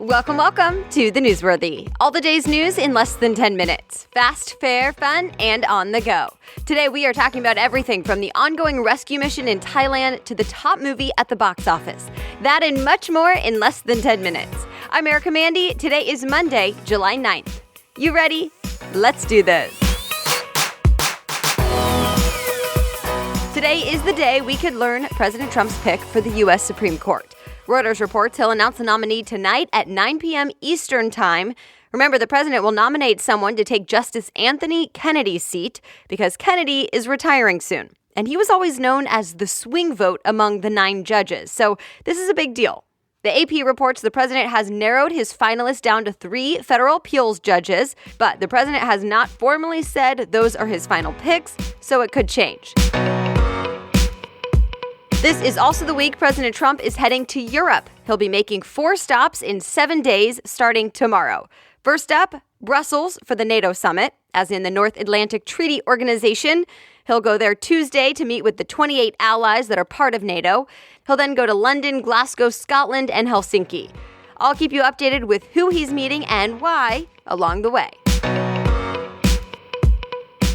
Welcome to The Newsworthy. All the day's news in less than 10 minutes. Fast, fair, fun, and on the go. Today we are talking about everything from the ongoing rescue mission in Thailand to the top movie at the box office. That and much more in less than 10 minutes. I'm Erica Mandy. Today is Monday, July 9th. You ready? Let's do this. Today is the day we could learn President Trump's pick for the U.S. Supreme Court. Reuters reports he'll announce the nominee tonight at 9 p.m. Eastern Time. Remember, the president will nominate someone to take Justice Anthony Kennedy's seat because Kennedy is retiring soon. And he was always known as the swing vote among the 9 judges. So this is a big deal. The AP reports the president has narrowed his finalists down to 3 federal appeals judges, but the president has not formally said those are his final picks, so it could change. This is also the week President Trump is heading to Europe. He'll be making 4 stops in 7 days starting tomorrow. First up, Brussels for the NATO summit, as in the North Atlantic Treaty Organization. He'll go there Tuesday to meet with the 28 allies that are part of NATO. He'll then go to London, Glasgow, Scotland, and Helsinki. I'll keep you updated with who he's meeting and why along the way.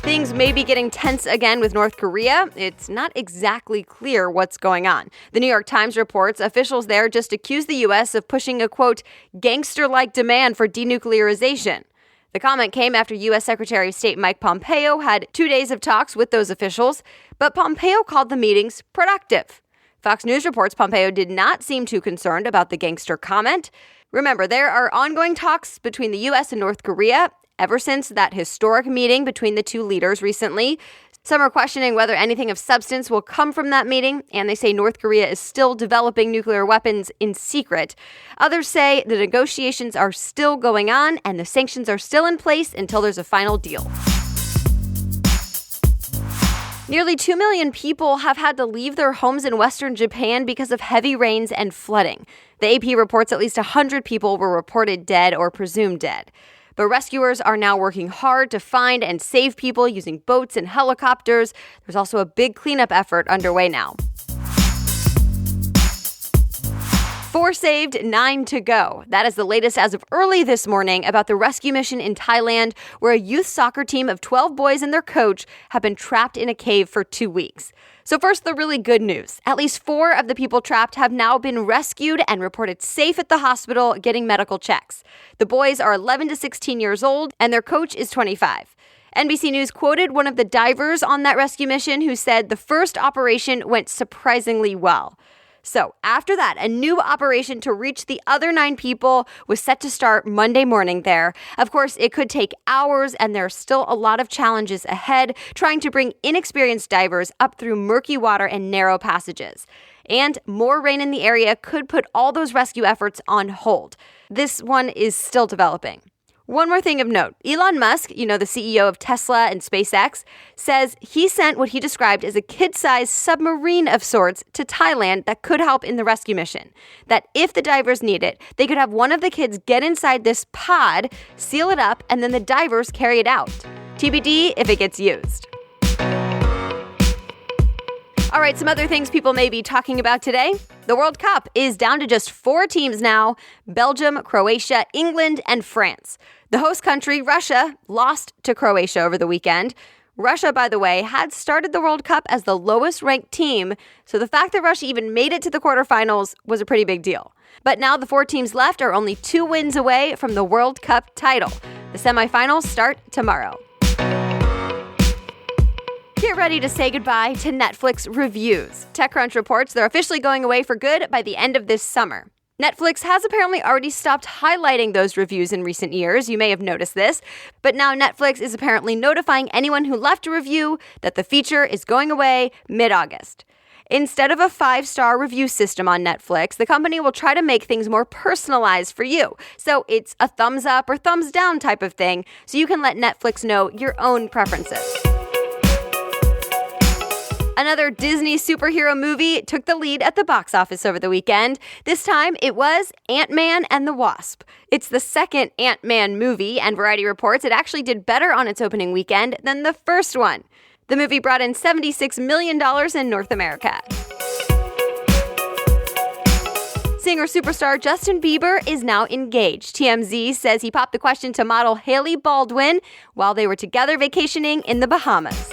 Things may be getting tense again with North Korea. It's not exactly clear what's going on. The New York Times reports officials there just accused the U.S. of pushing a, quote, gangster-like demand for denuclearization. The comment came after U.S. Secretary of State Mike Pompeo had 2 days of talks with those officials, but Pompeo called the meetings productive. Fox News reports Pompeo did not seem too concerned about the gangster comment. Remember, there are ongoing talks between the U.S. and North Korea ever since that historic meeting between the 2 leaders recently. Some are questioning whether anything of substance will come from that meeting, and they say North Korea is still developing nuclear weapons in secret. Others say the negotiations are still going on and the sanctions are still in place until there's a final deal. Nearly 2 million people have had to leave their homes in western Japan because of heavy rains and flooding. The AP reports at least 100 people were reported dead or presumed dead. But rescuers are now working hard to find and save people using boats and helicopters. There's also a big cleanup effort underway now. 4 saved, 9 to go. That is the latest as of early this morning about the rescue mission in Thailand, where a youth soccer team of 12 boys and their coach have been trapped in a cave for 2 weeks. So first, the really good news. At least 4 of the people trapped have now been rescued and reported safe at the hospital getting medical checks. The boys are 11 to 16 years old, and their coach is 25. NBC News quoted one of the divers on that rescue mission who said the first operation went surprisingly well. So after that, a new operation to reach the other 9 people was set to start Monday morning there. Of course, it could take hours, and there are still a lot of challenges ahead trying to bring inexperienced divers up through murky water and narrow passages. And more rain in the area could put all those rescue efforts on hold. This one is still developing. One more thing of note, Elon Musk, the CEO of Tesla and SpaceX, says he sent what he described as a kid-sized submarine of sorts to Thailand that could help in the rescue mission. That if the divers need it, they could have one of the kids get inside this pod, seal it up, and then the divers carry it out. TBD if it gets used. All right, some other things people may be talking about today. The World Cup is down to just 4 teams now: Belgium, Croatia, England, and France. The host country, Russia, lost to Croatia over the weekend. Russia, by the way, had started the World Cup as the lowest-ranked team, so the fact that Russia even made it to the quarterfinals was a pretty big deal. But now the 4 teams left are only 2 wins away from the World Cup title. The semifinals start tomorrow. Get ready to say goodbye to Netflix reviews. TechCrunch reports they're officially going away for good by the end of this summer. Netflix has apparently already stopped highlighting those reviews in recent years. You may have noticed this. But now Netflix is apparently notifying anyone who left a review that the feature is going away mid-August. Instead of a 5-star review system on Netflix, the company will try to make things more personalized for you. So it's a thumbs up or thumbs down type of thing, so you can let Netflix know your own preferences. Another Disney superhero movie took the lead at the box office over the weekend. This time, it was AntMan And The Wasp. It's the second Ant-Man movie, and Variety reports it actually did better on its opening weekend than the first one. The movie brought in $76 million in North America. singer superstar Justin Bieber is now engaged. TMZ says he popped the question to model Hailey Baldwin while they were together vacationing in the Bahamas.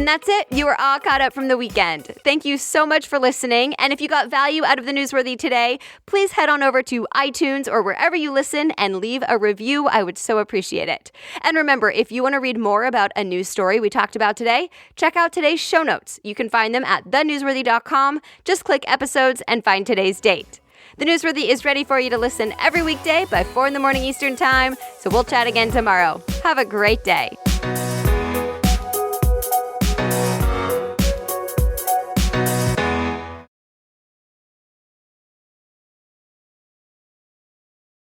And that's it. You are all caught up from the weekend. Thank you so much for listening. And if you got value out of the Newsworthy today, please head on over to iTunes or wherever you listen and leave a review. I would so appreciate it. And remember, if you want to read more about a news story we talked about today, check out today's show notes. You can find them at thenewsworthy.com. Just click episodes and find today's date. The Newsworthy is ready for you to listen every weekday by 4 a.m. Eastern Time. So we'll chat again tomorrow. Have a great day.